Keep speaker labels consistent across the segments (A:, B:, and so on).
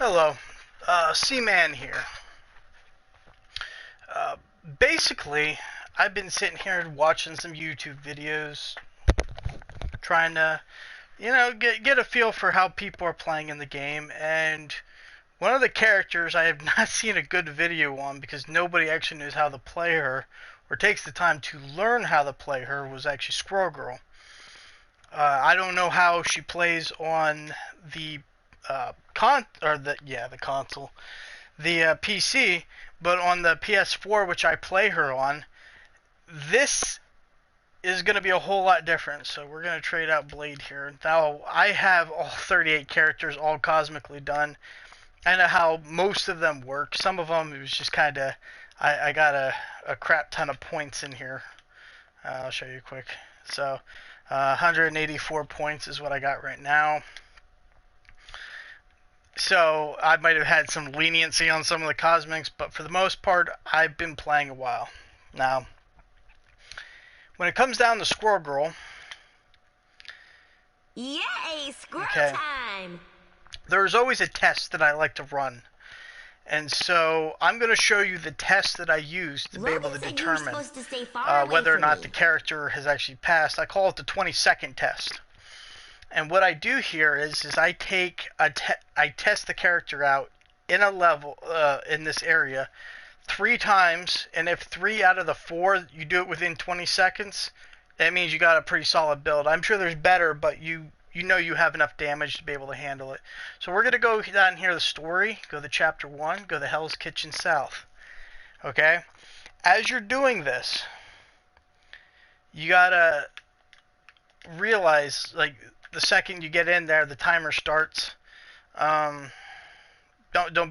A: Hello, C-Man here. Uh, Basically, I've been sitting here watching some YouTube videos, trying to, get a feel for how people are playing in the game. And one of the characters I have not seen a good video on because nobody actually knows how to play her or takes the time to learn how to play her was actually Squirrel Girl. I don't know how she plays on the the console, the PC, but on the PS4, which I play her on, this is going to be a whole lot different. So we're going to trade out Blade here. Now, I have all 38 characters all cosmically done. I know how most of them work. Some of them, it was just kind of, I got a crap ton of points in here. I'll show you quick. So, 184 points is what I got right now. So I might have had some leniency on some of the cosmics, but for the most part, I've been playing a while. Now, when it comes down to Squirrel Girl,
B: yay, squirrel time!
A: There's always a test that I like to run. And so I'm going to show you the test that I use to be able to determine whether or not the character has actually passed. I call it the 20-second test. And what I do here is I test the character out in a level in this area 3 times, and if 3 out of the 4 you do it within 20 seconds, that means you got a pretty solid build. I'm sure there's better, but you know you have enough damage to be able to handle it. So we're gonna go down here to the story, go to chapter 1, go to Hell's Kitchen South. Okay? As you're doing this, you gotta realize, like, the second you get in there, the timer starts. Don't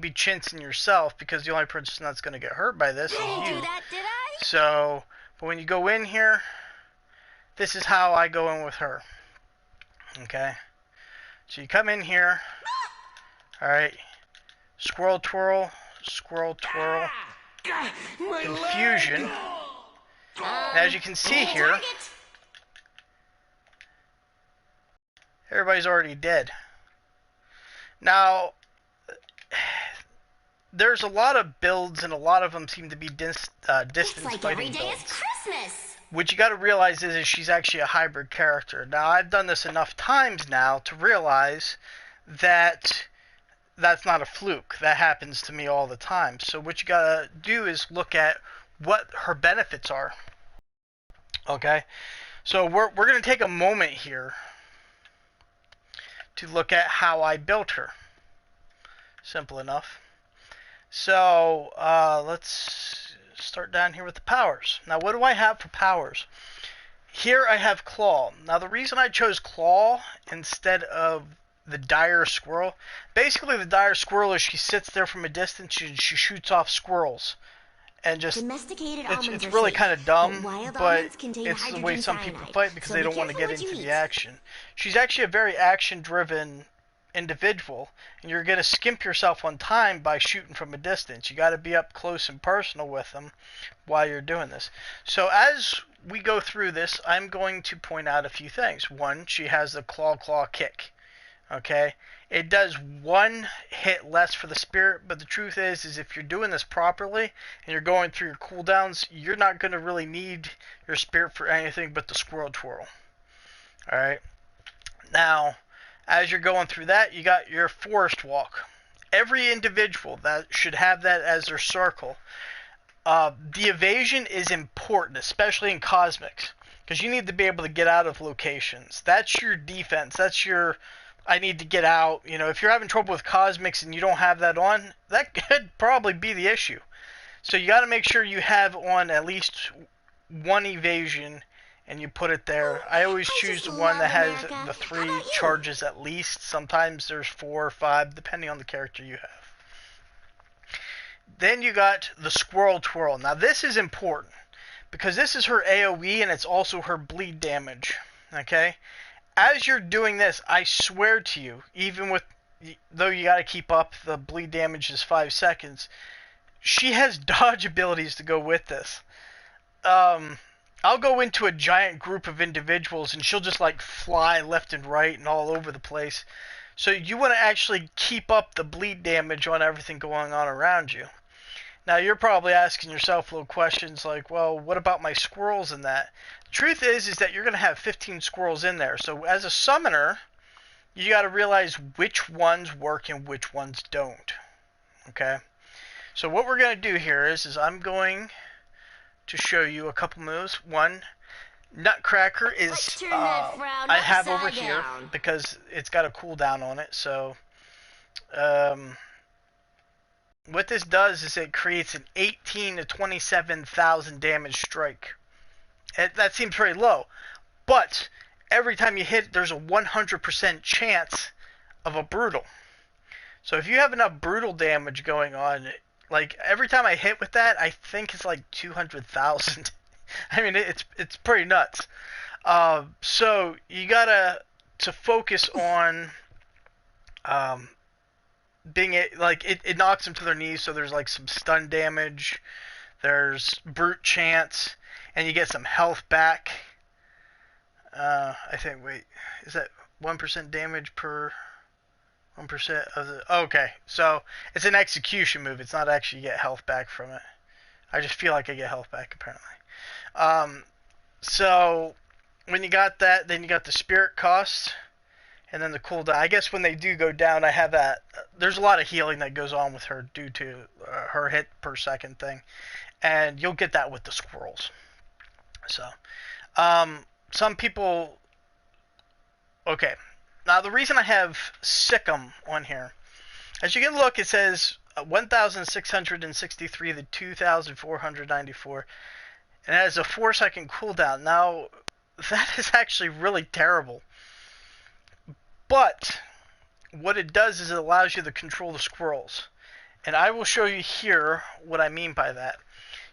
A: be chincing yourself, because the only person that's going to get hurt by this is you.
B: Didn't do that, did I?
A: So, but when you go in here, this is how I go in with her. Okay? So you come in here. Alright. Squirrel twirl. Squirrel twirl. Confusion. And as you can see here, everybody's already dead. Now, there's a lot of builds, and a lot of them seem to be distance fighting builds. What you got to realize is she's actually a hybrid character. Now, I've done this enough times now to realize that that's not a fluke. That happens to me all the time. So what you got to do is look at what her benefits are. Okay? So we're going to take a moment here to look at how I built her. Simple enough. So let's start down here with the powers. Now, what do I have for powers? Here I have Claw. Now, the reason I chose Claw instead of the Dire Squirrel, basically the Dire Squirrel is she sits there from a distance and she shoots off squirrels. And just, it's really kind of dumb, but it's the way some people fight because they don't want to get into the action. She's actually a very action-driven individual, and you're going to skimp yourself on time by shooting from a distance. You got to be up close and personal with them while you're doing this. So as we go through this, I'm going to point out a few things. One, she has the claw kick. Okay, it does 1 hit less for the spirit, but the truth is if you're doing this properly and you're going through your cooldowns, you're not going to really need your spirit for anything but the squirrel twirl. Alright, now as you're going through that, you got your forest walk. Every individual that should have that as their circle. The evasion is important, especially in cosmics, because you need to be able to get out of locations. That's your defense. That's your I need to get out. You know, if you're having trouble with cosmics and you don't have that on, that could probably be the issue. So you got to make sure you have on at least 1 evasion, and you put it there. I always choose the one that has the 3 charges at least. Sometimes there's 4 or 5, depending on the character you have. Then you got the Squirrel Twirl. Now this is important, because this is her AoE, and it's also her bleed damage. Okay? As you're doing this, I swear to you, even with, though you got to keep up, the bleed damage is 5 seconds, she has dodge abilities to go with this. I'll go into a giant group of individuals and she'll just like fly left and right and all over the place. So you want to actually keep up the bleed damage on everything going on around you. Now you're probably asking yourself little questions like, well, what about my squirrels in that? The truth is that you're going to have 15 squirrels in there. So as a summoner, you got to realize which ones work and which ones don't. Okay? So what we're going to do here is I'm going to show you a couple moves. One, Nutcracker is I have over here
B: down.
A: because it's got a cooldown on it. So what this does is it creates an 18 to 27,000 damage strike. That seems very low, but every time you hit, there's a 100% chance of a brutal. So if you have enough brutal damage going on, like every time I hit with that, I think it's like 200,000. I mean, it's pretty nuts. So you gotta to focus on being it knocks them to their knees. So there's like some stun damage, there's brute chance, and you get some health back. I think is that 1% damage per 1% of the? Okay, so it's an execution move. It's not actually you get health back from it. I just feel like I get health back apparently. So when you got that, then you got the spirit cost, and then the cooldown. I guess when they do go down, I have that. There's a lot of healing that goes on with her due to her hit per second thing, and you'll get that with the squirrels. So, some people. Okay, now the reason I have Sikkim on here, as you can look, it says 1,663 to 2,494, and it has a 4-second cooldown. Now, that is actually really terrible. But what it does is it allows you to control the squirrels. And I will show you here what I mean by that.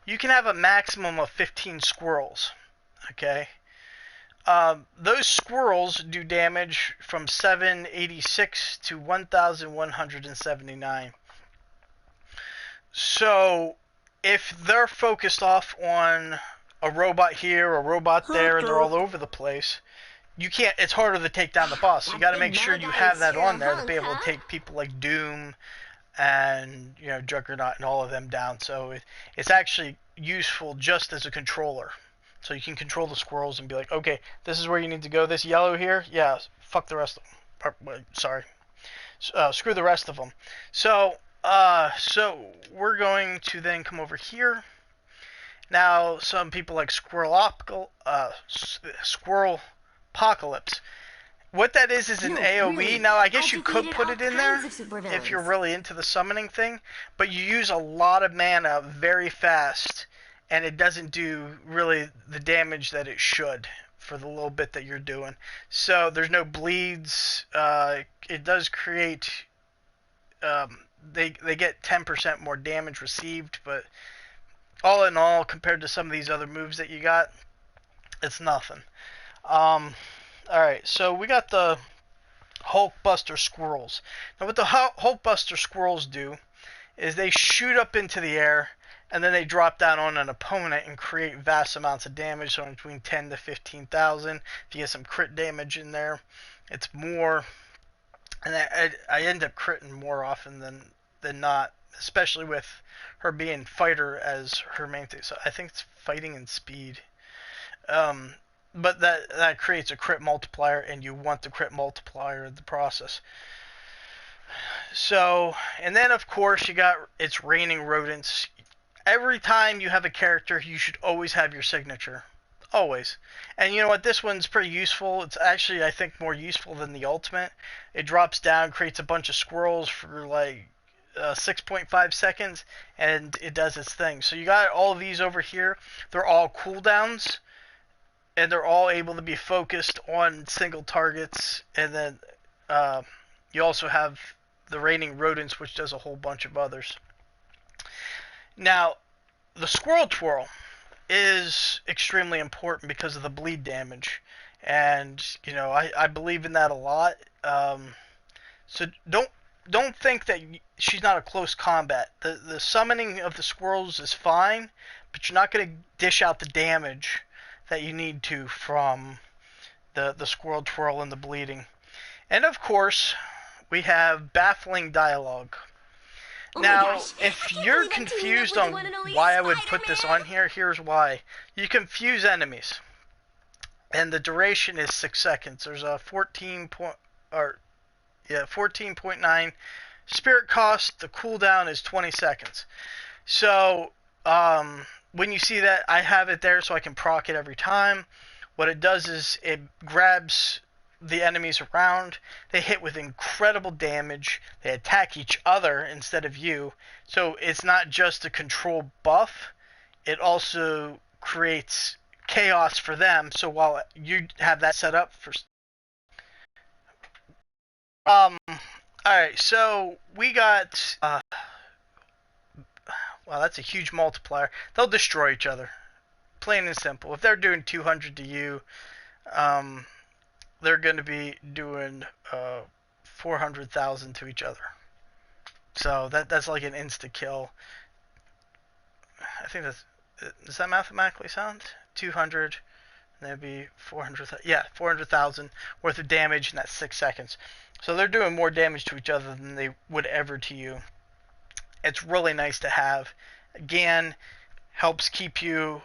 A: You can have a maximum of 15 squirrels. Okay? Those squirrels do damage from 786 to 1,179. So if they're focused off on a robot here, a robot there, and they're all over the place, you can't. It's harder to take down the boss. So you got to make sure you have that on there to be able to take people like Doom and Juggernaut and all of them down. So it's actually useful just as a controller. So you can control the squirrels and be like, okay, this is where you need to go. This yellow here, yeah, fuck the rest of them. Sorry, screw the rest of them. So we're going to then come over here. Now, some people like Squirrel Apocalypse. What that is an AoE. Really, now, I guess you could put it in there if you're really into the summoning thing, but you use a lot of mana very fast, and it doesn't do really the damage that it should for the little bit that you're doing. So there's no bleeds. It does create. They get 10% more damage received, but all in all, compared to some of these other moves that you got, it's nothing. Alright, so we got the Hulkbuster Squirrels. Now what the Hulkbuster Squirrels do is they shoot up into the air and then they drop down on an opponent and create vast amounts of damage, so between 10 to 15,000. If you get some crit damage in there, it's more. And I end up critting more often than not, especially with her being fighter as her main thing. So I think it's fighting and speed. But that creates a crit multiplier, and you want the crit multiplier in the process. So, and then of course you got it's raining rodents. Every time you have a character, you should always have your signature. Always. And you know what? This one's pretty useful. It's actually, I think, more useful than the ultimate. It drops down, creates a bunch of squirrels for like 6.5 seconds, and it does its thing. So you got all of these over here. They're all cooldowns, and they're all able to be focused on single targets. And then you also have the raining rodents, which does a whole bunch of others. Now, the Squirrel Twirl is extremely important because of the bleed damage, and I believe in that a lot. So don't think that she's not a close combat. The summoning of the squirrels is fine, but you're not going to dish out the damage that you need to from the Squirrel Twirl and the bleeding. And of course, we have baffling dialogue.
B: Oh
A: now,
B: gosh,
A: if you're confused on why I would put this on here, here's why. You confuse enemies. And the duration is 6 seconds. There's a 14.9 spirit cost. The cooldown is 20 seconds. So, when you see that, I have it there so I can proc it every time. What it does is it grabs the enemies around. They hit with incredible damage. They attack each other instead of you. So it's not just a control buff. It also creates chaos for them. So while you have that set up for... Alright, so we got... wow, that's a huge multiplier. They'll destroy each other. Plain and simple. If they're doing 200 to you, they're going to be doing 400,000 to each other. So that's like an insta kill. I think that's... Does that mathematically sound? 200, and that'd be 400. Yeah, 400,000 worth of damage in that 6 seconds. So they're doing more damage to each other than they would ever to you. It's really nice to have. Again, helps keep you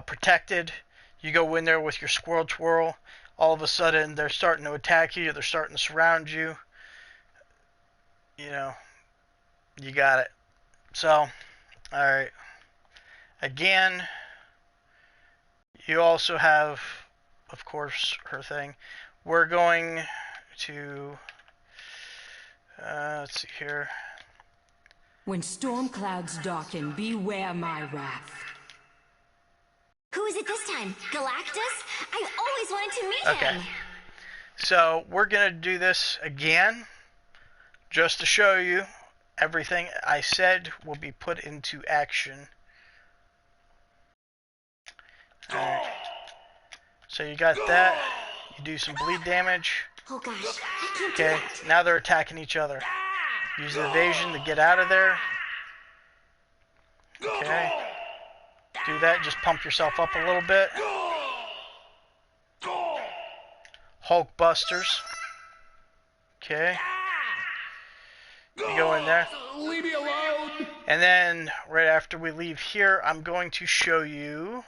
A: protected. You go in there with your Squirrel Twirl, all of a sudden they're starting to attack you, they're starting to surround you. You know, you got it. So, alright. Again, you also have, of course, her thing. We're going to, let's see here.
C: When storm clouds darken, beware my wrath.
B: Who is it this time? Galactus? I've always wanted to meet him.
A: So we're going to do this again, just to show you everything I said will be put into action. Alright. So you got that. You do some bleed damage.
B: Oh gosh, I can't do
A: Okay,
B: that.
A: now they're attacking each other. Use the evasion to get out of there. Okay. Do that, just pump yourself up a little bit. Hulk Busters. Okay. You go in there.
D: Leave me alone.
A: And then, right after we leave here, I'm going to show you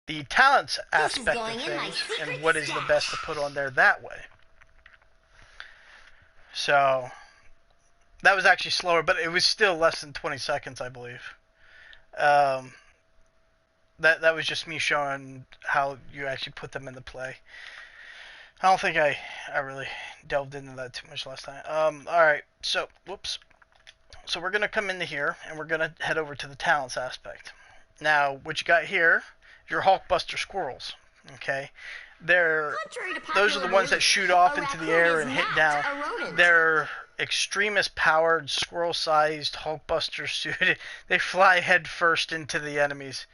A: the talents aspect of things and what is the best to put on there that way. So, that was actually slower, but it was still less than 20 seconds, I believe. That was just me showing how you actually put them into play. I don't think I really delved into that too much last time. Alright, so, whoops. So we're going to come into here, and we're going to head over to the talents aspect. Now, what you got here, your Hulkbuster Squirrels, okay? Those are the ones that shoot off into the air and hit down. They're extremist powered, squirrel-sized Hulkbuster suited. They fly head first into the enemies.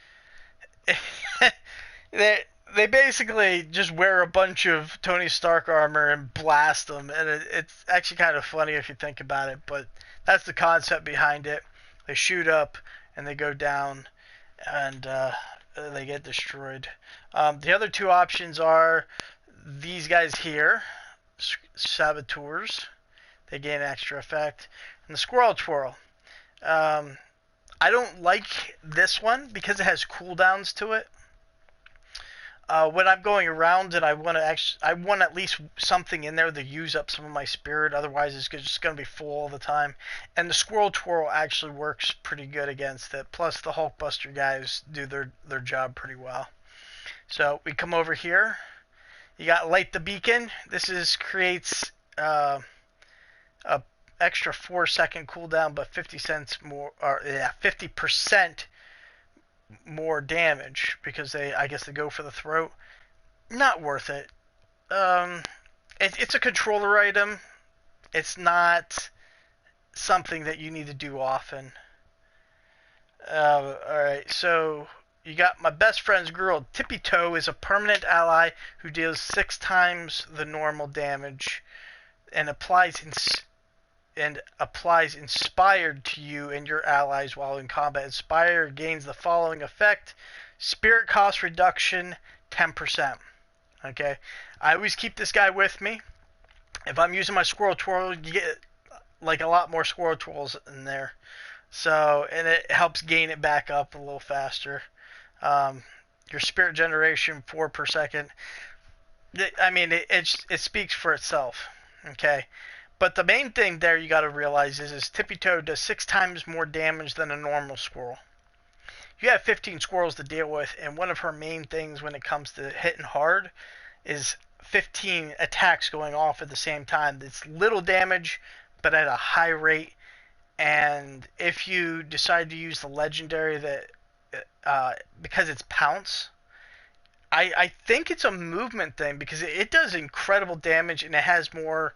A: They basically just wear a bunch of Tony Stark armor and blast them, and it's actually kind of funny if you think about it, but that's the concept behind it. They shoot up, and they go down, and they get destroyed. The other two options are these guys here, Saboteurs. They gain extra effect. And the Squirrel Twirl. I don't like this one because it has cooldowns to it. When I'm going around and I want at least something in there to use up some of my spirit. Otherwise, it's just going to be full all the time. And the Squirrel Twirl actually works pretty good against it. Plus, the Hulkbuster guys do their job pretty well. So we come over here. You got Light the Beacon. This creates a extra 4-second cooldown, but 50% more damage because I guess they go for the throat. Not worth it. It's a controller item. It's not something that you need to do often. Alright, so you got my best friend's girl. Tippy Toe is a permanent ally who deals 6 times the normal damage and applies Inspired to you and your allies while in combat. Inspired gains the following effect: spirit cost reduction 10%. Okay, I always keep this guy with me. If I'm using my Squirrel Twirl, you get like a lot more Squirrel Twirls in there. So, and it helps gain it back up a little faster. Um, your spirit generation 4 per second. I mean, it speaks for itself. Okay. But the main thing there you got to realize is Tippy Toe does 6 times more damage than a normal squirrel. You have 15 squirrels to deal with, and one of her main things when it comes to hitting hard is 15 attacks going off at the same time. It's little damage, but at a high rate. And if you decide to use the legendary that, because it's pounce, I think it's a movement thing because it does incredible damage and it has more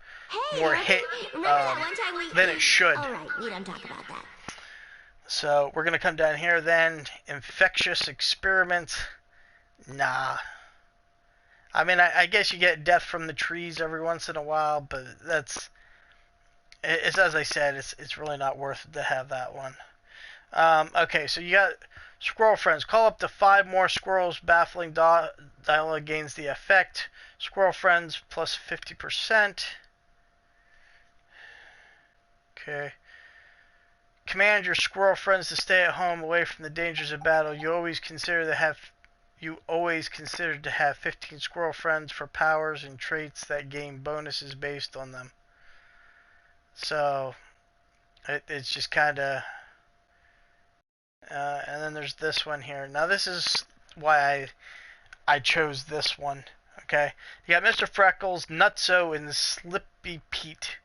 A: hit than it should.
B: All right, we don't talk about that.
A: So we're gonna come down here then. Infectious experiment. Nah. I mean, I guess you get death from the trees every once in a while, but it's as I said, it's really not worth it to have that one. Okay, so you got Squirrel Friends. Call up to 5 more squirrels. Baffling dialogue gains the effect. Squirrel Friends plus 50%. Okay. Command your squirrel friends to stay at home away from the dangers of battle. You always consider to have 15 squirrel friends for powers and traits that gain bonuses based on them. So it's just kind of and then there's this one here. Now this is why I chose this one. Okay, you got Mr. Freckles, Nutso, and Slippy Pete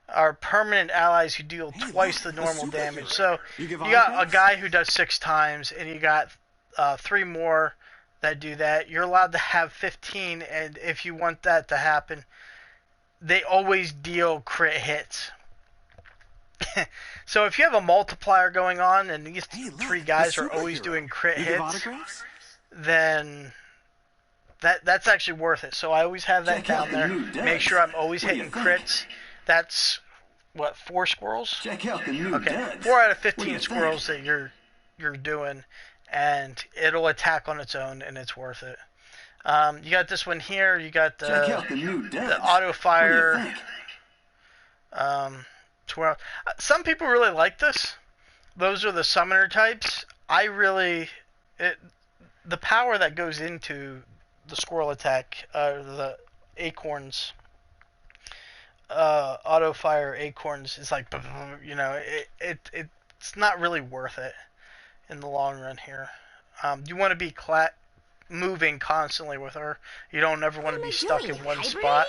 A: are permanent allies who deal twice the normal damage. So you got a guy who does 6 times, and you got 3 more that do that. You're allowed to have 15, and if you want that to happen, they always deal crit hits. So if you have a multiplier going on, and these 3 guys are always doing crit hits, then that's actually worth it. So I always have that down there. Make sure I'm always hitting crits. That's what, 4 squirrels?
D: Check out the new duds.
A: 4 out of 15 squirrels that you're doing, and it'll attack on its own, and it's worth it. You got this one here. You got the auto fire. Twirl. Some people really like this. Those are the summoner types. The power that goes into the squirrel attack, the acorns. Auto fire acorns is like, you know, it's not really worth it in the long run here. You want to be moving constantly with her. You don't ever want to be stuck in one spot,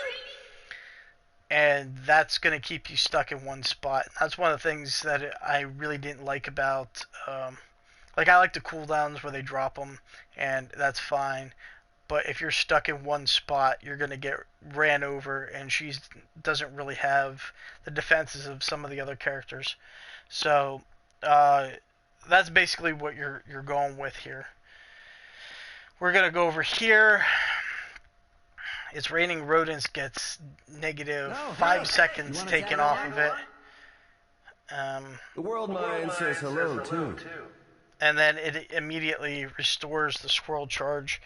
A: and that's going to keep you stuck in one spot. That's one of the things that I really didn't like about like, I like the cooldowns where they drop them, and that's fine. But if you're stuck in one spot, you're going to get ran over, and she doesn't really have the defenses of some of the other characters. So that's basically what you're going with here. We're going to go over here. It's raining rodents gets negative 5 seconds taken off of it.
D: The world mind says hello too.
A: And then it immediately restores the squirrel charge.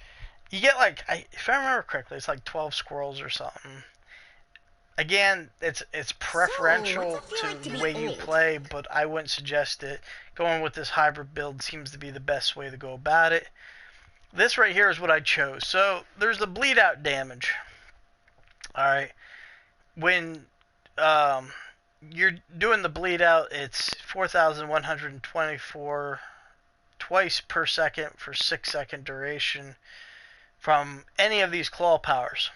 A: You get like, if I remember correctly, it's like 12 squirrels or something. Again, it's preferential to the way you play, but I wouldn't suggest it. Going with this hybrid build seems to be the best way to go about it. This right here is what I chose. So there's the bleed out damage. Alright. When you're doing the bleed out, it's 4,124 twice per second for 6-second duration from any of these claw powers.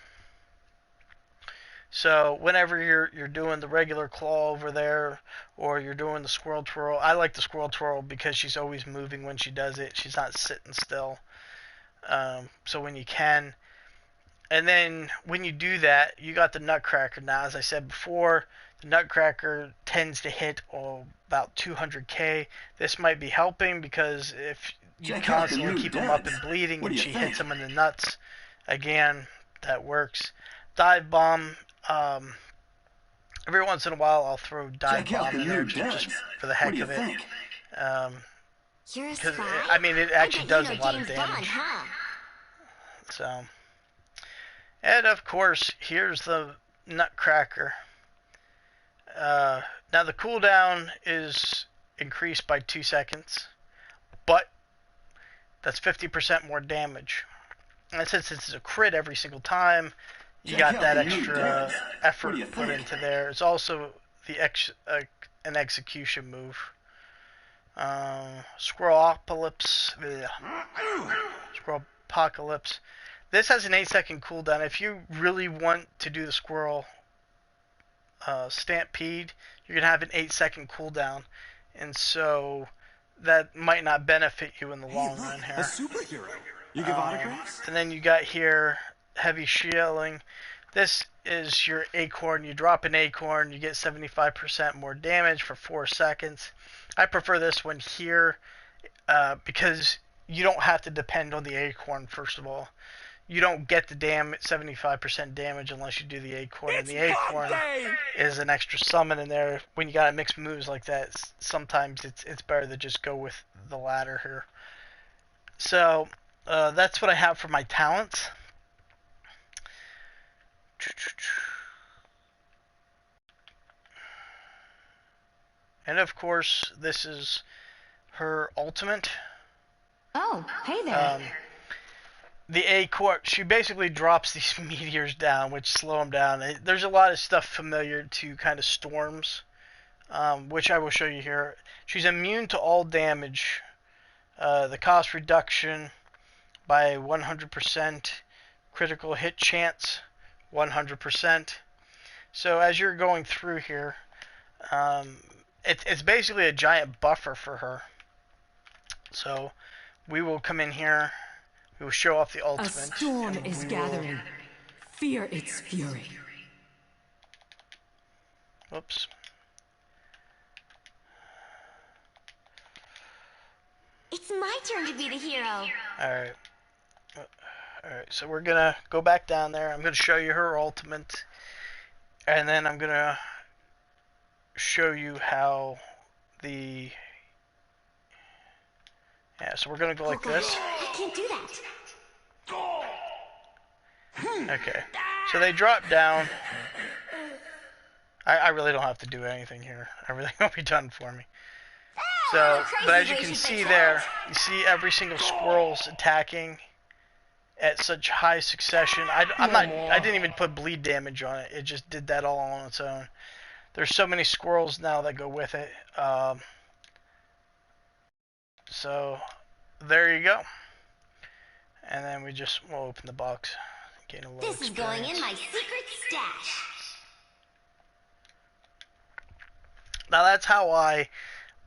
A: So whenever you're doing the regular claw over there, or you're doing the squirrel twirl, I like the squirrel twirl because she's always moving when she does it. She's not sitting still. So when you can, and then when you do that, you got the Nutcracker. Now, as I said before, the Nutcracker tends to hit about 200k. This might be helping because if you constantly keep them up and bleeding and she hits them in the nuts, again, that works. Dive bomb. Every once in a while, I'll throw dive bomb in there just for the heck of it. Because I mean, it actually does a lot of damage. So, and of course, here's the Nutcracker. Now the cooldown is increased by 2 seconds, but that's 50% more damage. And since it's a crit every single time, you got that extra effort put into there. It's also the an execution move. Squirrel Apocalypse. This has an 8-second cooldown. If you really want to do the Squirrel Stampede, you're going to have an 8-second cooldown. And so that might not benefit you in the long run here.
D: A superhero. You give autographs?
A: And then you got here Heavy Shielding. This is your acorn. You drop an acorn, you get 75% more damage for 4 seconds. I prefer this one here because you don't have to depend on the acorn, first of all. You don't get the 75% damage unless you do the acorn. And the acorn is an extra summon in there. When you gotta mix moves like that, sometimes it's better to just go with the latter here. So that's what I have for my talents. And of course, this is her ultimate.
B: Oh, hey there.
A: The acorn, she basically drops these meteors down, which slow them down. There's a lot of stuff familiar to kind of storms, which I will show you here. She's immune to all damage. The cost reduction by 100%. Critical hit chance, 100%. So as you're going through here, it's basically a giant buffer for her. So we will come in here. We will show off the ultimate.
C: A storm is gathering. Fear its fury.
A: Whoops.
B: It's my turn to be the hero.
A: Alright. Alright, so we're gonna go back down there. I'm gonna show you her ultimate. And then I'm gonna show you how the... Yeah, so we're gonna go like this.
B: I can't do that.
A: Okay, so they drop down. I really don't have to do anything here. Everything will be done for me. So, but as you can see there, you see every single squirrel's attacking at such high succession. I didn't even put bleed damage on it. It just did that all on its own. There's so many squirrels now that go with it. So there you go. And then we'll open the box. Gain a little
B: This is going in my secret stash.
A: Now that's how I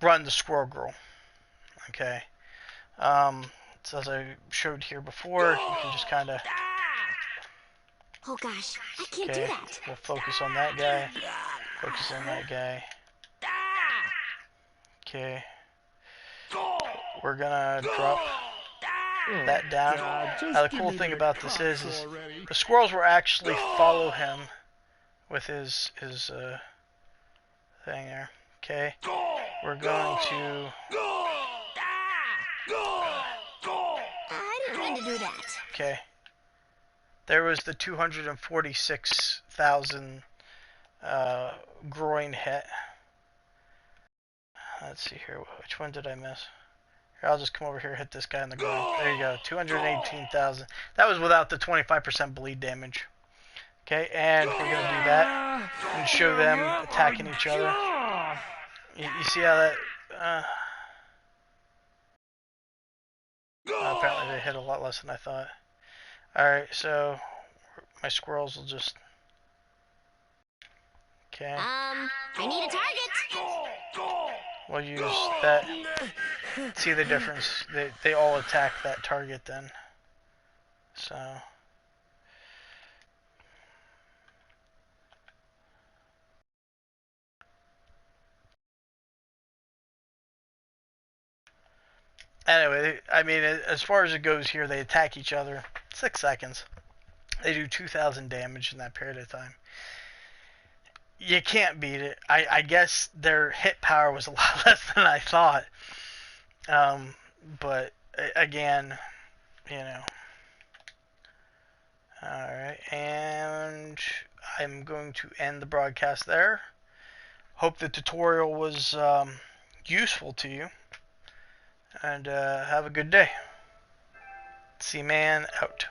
A: run the Squirrel Girl. Okay. So as I showed here before, you can just kind of...
B: Oh gosh, I can't do that.
A: We'll focus on that guy. Focus on that guy. Okay. We're gonna drop that down. Now the cool thing about this is the squirrels will actually follow him with his thing there. Okay. We're going to...
B: I didn't mean to do that.
A: Okay. There was the 246,000 groin hit. Let's see here. Which one did I miss? Here, I'll just come over here and hit this guy in the groin. There you go. 218,000. That was without the 25% bleed damage. Okay, and we're going to do that and show them attacking each other. You see how that... apparently they hit a lot less than I thought. Alright, so my squirrels will just... Okay.
B: I need a target.
A: We'll use that. See the difference? They all attack that target then. So... Anyway, I mean, as far as it goes here, they attack each other 6 seconds. They do 2,000 damage in that period of time. You can't beat it. I guess their hit power was a lot less than I thought. But, again, you know. Alright, and I'm going to end the broadcast there. Hope the tutorial was useful to you. And have a good day. Seaman out.